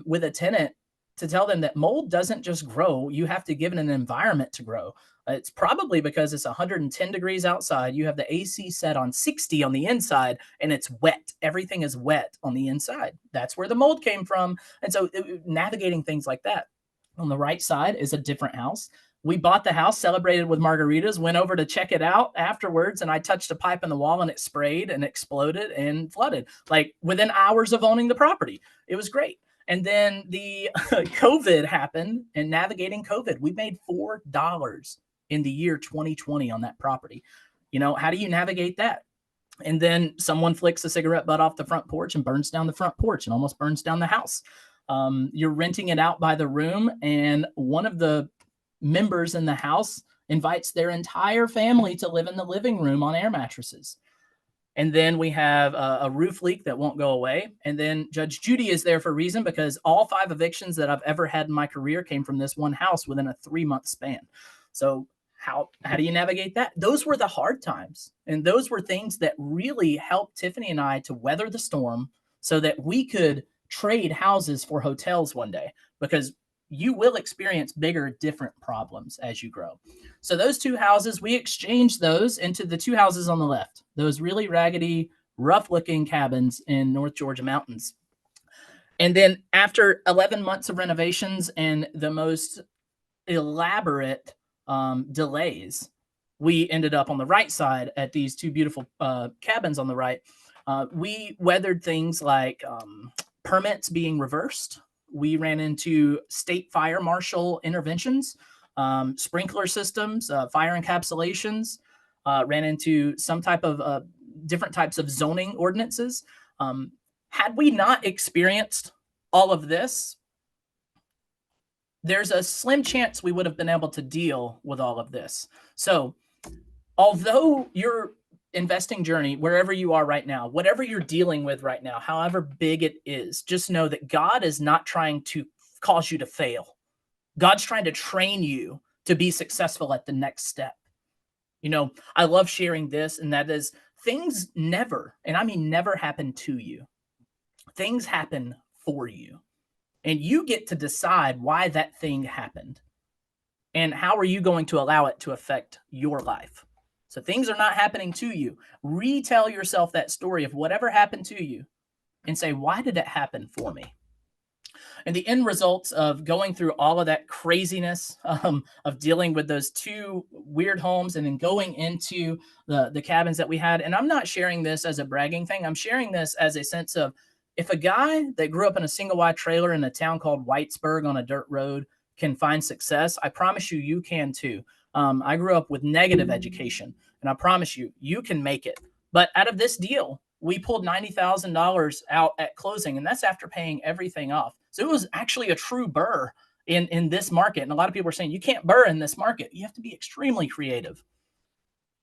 with a tenant to tell them that mold doesn't just grow? You have to give it an environment to grow. It's probably because it's 110 degrees outside. You have the AC set on 60 on the inside, and it's wet. Everything is wet on the inside. That's where the mold came from. And so navigating things like that. On the right side is a different house. We bought the house, celebrated with margaritas, went over to check it out afterwards, and I touched a pipe in the wall and it sprayed and exploded and flooded, like within hours of owning the property. It was great. And then the COVID happened, and navigating COVID, we made $4 in the year 2020 on that property. You know, how do you navigate that? And then someone flicks a cigarette butt off the front porch and burns down the front porch and almost burns down the house. You're renting it out by the room, and one of the members in the house invites their entire family to live in the living room on air mattresses. And then we have a roof leak that won't go away. And then Judge Judy is there for a reason, because all 5 evictions that I've ever had in my career came from this one house within a 3-month span. So how do you navigate that? Those were the hard times. And those were things that really helped Tiffany and I to weather the storm so that we could trade houses for hotels one day, because you will experience bigger, different problems as you grow. So those 2 houses, we exchanged those into the 2 houses on the left, those really raggedy, rough looking cabins in North Georgia mountains. And then after 11 months of renovations and the most elaborate delays, we ended up on the right side at these 2 beautiful cabins on the right. We weathered things like permits being reversed. We ran into state fire marshal interventions, sprinkler systems, fire encapsulations, ran into some type of different types of zoning ordinances. Had we not experienced all of this, there's a slim chance we would have been able to deal with all of this. So although your investing journey, wherever you are right now, whatever you're dealing with right now, however big it is, just know that God is not trying to cause you to fail. God's trying to train you to be successful at the next step. You know, I love sharing this, and that is, things never, and I mean never, happen to you. Things happen for you. And you get to decide why that thing happened. And how are you going to allow it to affect your life? So things are not happening to you. Retell yourself that story of whatever happened to you and say, why did it happen for me? And the end results of going through all of that craziness of dealing with those 2 weird homes and then going into the cabins that we had. And I'm not sharing this as a bragging thing. I'm sharing this as a sense of, if a guy that grew up in a single wide trailer in a town called Whitesburg on a dirt road can find success, I promise you, you can too. I grew up with negative education, and I promise you, you can make it. But out of this deal, we pulled $90,000 out at closing, and that's after paying everything off. So it was actually a true burr in this market. And a lot of people are saying, you can't burr in this market. You have to be extremely creative.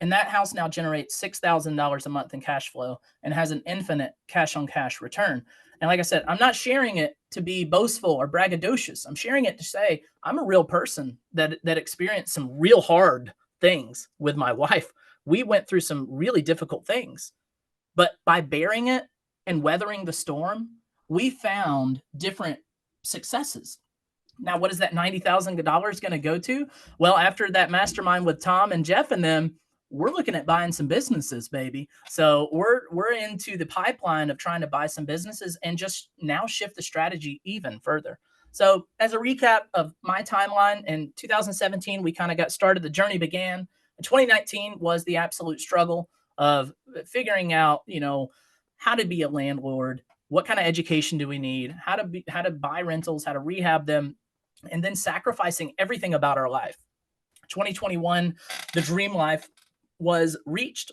And that house now generates $6,000 a month in cash flow and has an infinite cash on cash return. And like I said, I'm not sharing it to be boastful or braggadocious. I'm sharing it to say I'm a real person that experienced some real hard things with my wife. We went through some really difficult things, but by bearing it and weathering the storm, we found different successes. Now, what is that $90,000 going to go to? Well, after that mastermind with Tom and Jeff and them, we're looking at buying some businesses, baby. So we're into the pipeline of trying to buy some businesses and just now shift the strategy even further. So as a recap of my timeline, in 2017, we kind of got started. The journey began. In 2019 was the absolute struggle of figuring out, you know, how to be a landlord, what kind of education do we need, how to buy rentals, how to rehab them, and then sacrificing everything about our life. 2021, the dream life was reached.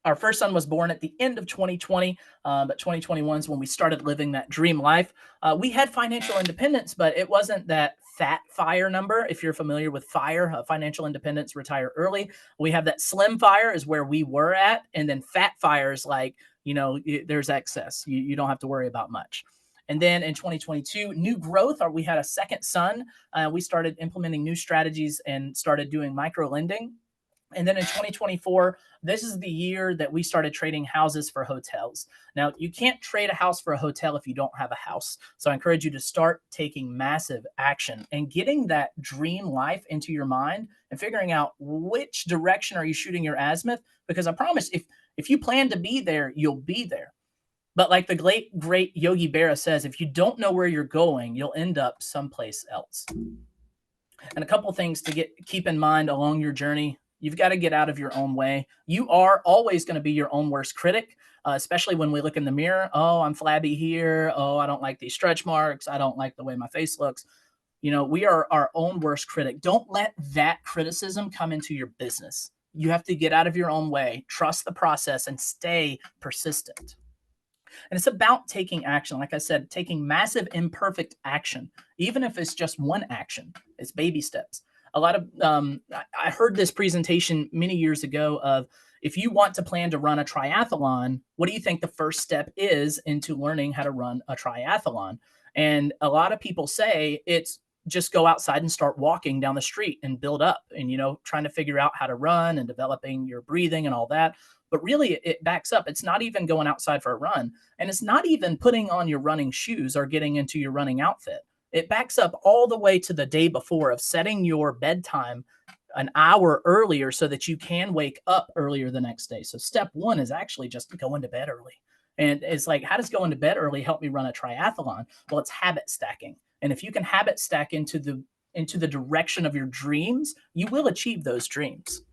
Our first son was born at the end of 2020, but 2021 is when we started living that dream life. We had financial independence, but it wasn't that fat FIRE number. If you're familiar with FIRE, financial independence, retire early. We have that slim FIRE is where we were at. And then fat FIRE is like, you know, there's excess. You don't have to worry about much. And then in 2022, new growth, or we had a second son. We started implementing new strategies and started doing micro lending. And then in 2024, this is the year that we started trading houses for hotels. Now, you can't trade a house for a hotel if you don't have a house. So I encourage you to start taking massive action and getting that dream life into your mind and figuring out which direction are you shooting your azimuth. Because I promise, if you plan to be there, you'll be there. But like the great Yogi Berra says, if you don't know where you're going, you'll end up someplace else. And a couple things to keep in mind along your journey. You've got to get out of your own way. You are always going to be your own worst critic, especially when we look in the mirror. Oh, I'm flabby here. Oh, I don't like these stretch marks. I don't like the way my face looks. You know, we are our own worst critic. Don't let that criticism come into your business. You have to get out of your own way, trust the process, and stay persistent. And it's about taking action. Like I said, taking massive imperfect action, even if it's just one action. It's baby steps. A lot of, I heard this presentation many years ago of, if you want to plan to run a triathlon, what do you think the first step is into learning how to run a triathlon? And a lot of people say it's just go outside and start walking down the street and build up and, trying to figure out how to run and developing your breathing and all that. But really it backs up. It's not even going outside for a run, and it's not even putting on your running shoes or getting into your running outfit. It backs up all the way to the day before of setting your bedtime an hour earlier so that you can wake up earlier the next day. So step one is actually just going to bed early. And it's like, how does going to bed early help me run a triathlon? Well, it's habit stacking. And if you can habit stack into the direction of your dreams, you will achieve those dreams.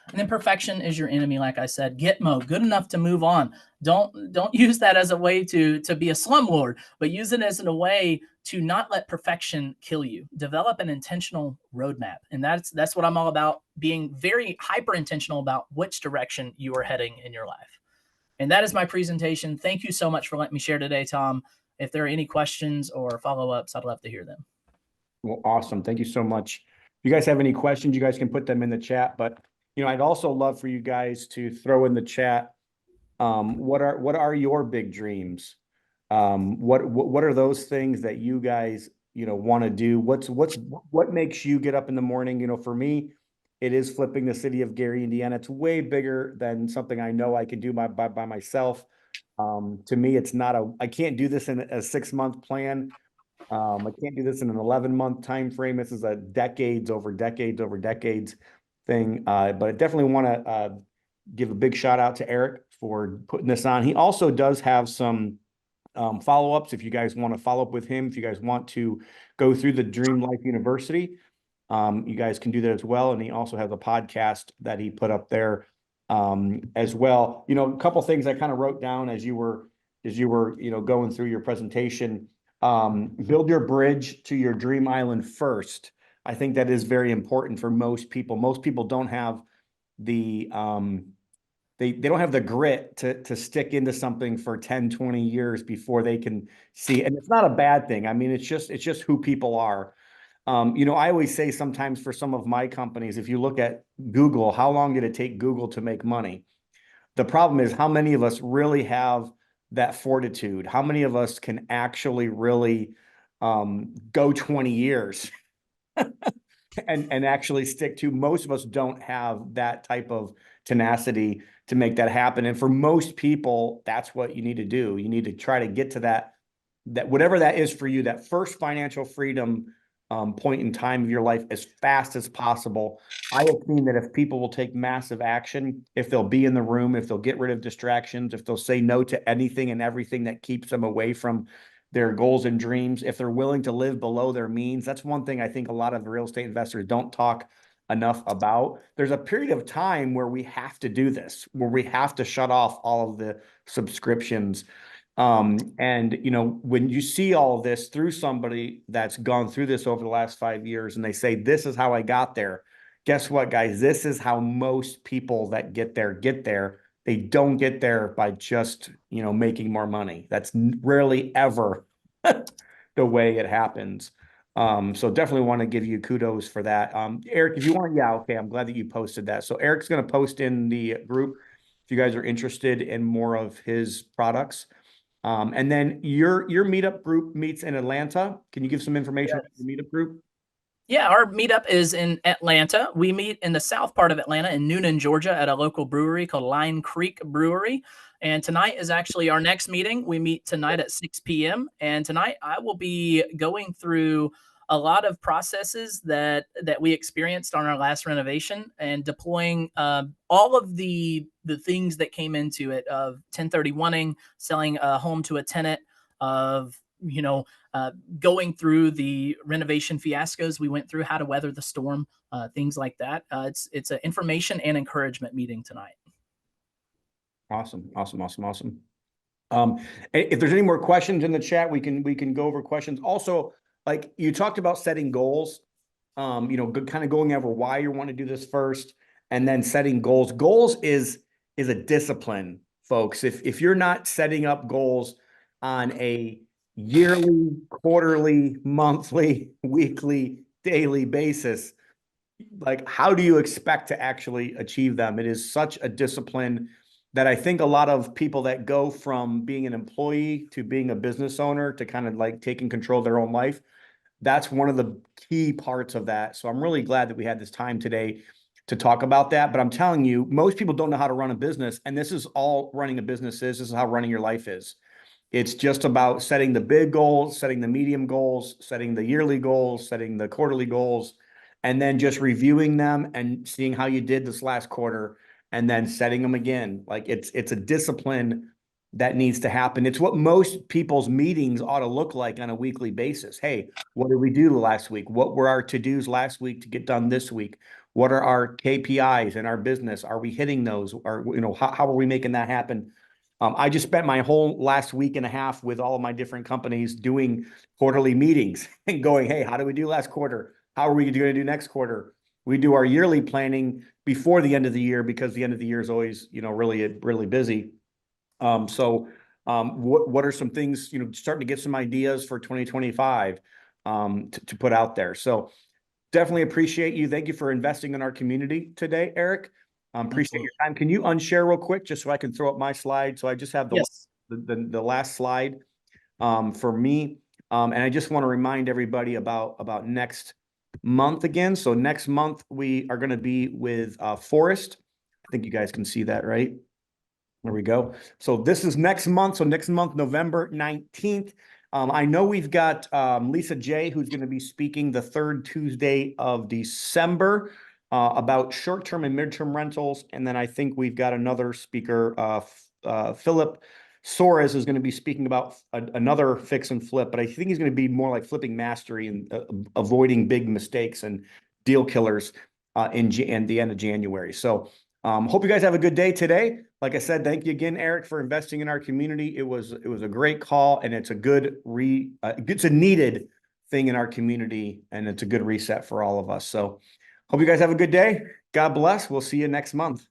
And then perfection is your enemy. Like I said, Gitmo, good enough to move on. Don't use that as a way to be a slumlord, but use it as a way to not let perfection kill you. Develop an intentional roadmap. And that's what I'm all about, being very hyper intentional about which direction you are heading in your life. And that is my presentation. Thank you so much for letting me share today, Tom. If there are any questions or follow-ups, I'd love to hear them. Well, awesome. Thank you so much. If you guys have any questions, you guys can put them in the chat, but I'd also love for you guys to throw in the chat. What are your big dreams? What are those things that you guys, want to do? What makes you get up in the morning? For me, it is flipping the city of Gary, Indiana. It's way bigger than something I know I can do by myself. To me, I can't do this in a 6-month plan. I can't do this in an 11-month time frame. This is a decades over decades thing. But I definitely want to give a big shout out to Eric for putting this on. He also does have some follow-ups. If you guys want to follow up with him, if you guys want to go through the Dream Life University, you guys can do that as well. And he also has a podcast that he put up there as well. A couple things I kind of wrote down as you were going through your presentation. Build your bridge to your dream island first. I think that is very important for most people. Most people don't have the they don't have the grit to stick into something for 10, 20 years before they can see. And it's not a bad thing. I mean, it's just who people are. I always say sometimes for some of my companies, if you look at Google, how long did it take Google to make money? The problem is, how many of us really have that fortitude? How many of us can actually really go 20 years and actually stick to? Most of us don't have that type of tenacity to make that happen. And for most people, that's what you need to do. You need to try to get to that whatever that is for you, that first financial freedom point in time of your life as fast as possible. I have seen that if people will take massive action, if they'll be in the room, if they'll get rid of distractions, if they'll say no to anything and everything that keeps them away from their goals and dreams, if they're willing to live below their means. That's one thing I think a lot of real estate investors don't talk enough about. There's a period of time where we have to do this, where we have to shut off all of the subscriptions. And when you see all of this through somebody that's gone through this over the last 5 years and they say, this is how I got there. Guess what, guys? This is how most people that get there. They don't get there by just, making more money. That's rarely ever the way it happens. So definitely want to give you kudos for that. Eric, if you want, yeah, okay. I'm glad that you posted that. So Eric's going to post in the group if you guys are interested in more of his products. And then your meetup group meets in Atlanta. Can you give some information about the meetup group? Yeah, our meetup is in Atlanta. We meet in the south part of Atlanta in Noonan, Georgia at a local brewery called Line Creek Brewery. And tonight is actually our next meeting. We meet tonight at 6 p.m. And tonight I will be going through a lot of processes that we experienced on our last renovation and deploying all of the things that came into it of 1031ing, selling a home to a tenant, of going through the renovation fiascos we went through, how to weather the storm, things like that. It's an information and encouragement meeting tonight. Awesome. If there's any more questions in the chat, we can go over questions. Also, like you talked about setting goals, kind of going over why you want to do this first, and then setting goals. Goals is a discipline, folks. If you're not setting up goals on a yearly, quarterly, monthly, weekly, daily basis, like how do you expect to actually achieve them? It is such a discipline that I think a lot of people that go from being an employee to being a business owner to kind of like taking control of their own life, that's one of the key parts of that. So I'm really glad that we had this time today to talk about that. But I'm telling you, most people don't know how to run a business. And this is all running a business is. This is how running your life is. It's just about setting the big goals, setting the medium goals, setting the yearly goals, setting the quarterly goals, and then just reviewing them and seeing how you did this last quarter and then setting them again. Like it's a discipline that needs to happen. It's what most people's meetings ought to look like on a weekly basis. Hey, what did we do last week? What were our to-dos last week to get done this week? What are our KPIs in our business? Are we hitting those? Or, how are we making that happen? I just spent my whole last week and a half with all of my different companies doing quarterly meetings and going, hey, how did we do last quarter? How are we going to do next quarter? We do our yearly planning before the end of the year because the end of the year is always, really busy. What are some things, starting to get some ideas for 2025 to put out there. So definitely appreciate you. Thank you for investing in our community today, Eric. Appreciate your time. Can you unshare real quick just so I can throw up my slide? So I just have the last slide for me. And I just want to remind everybody about next month again. So next month we are going to be with Forrest. I think you guys can see that, right? There we go. So this is next month. So next month, November 19th. I know we've got Lisa J, who's going to be speaking the third Tuesday of December about short-term and mid-term rentals. And then I think we've got another speaker, Philip Soares, is going to be speaking about another fix and flip, but I think he's going to be more like flipping mastery and avoiding big mistakes and deal killers in the end of January. So hope you guys have a good day today. Like I said, thank you again, Eric, for investing in our community. It was a great call, and it's a good it's a needed thing in our community, and it's a good reset for all of us. So hope you guys have a good day. God bless. We'll see you next month.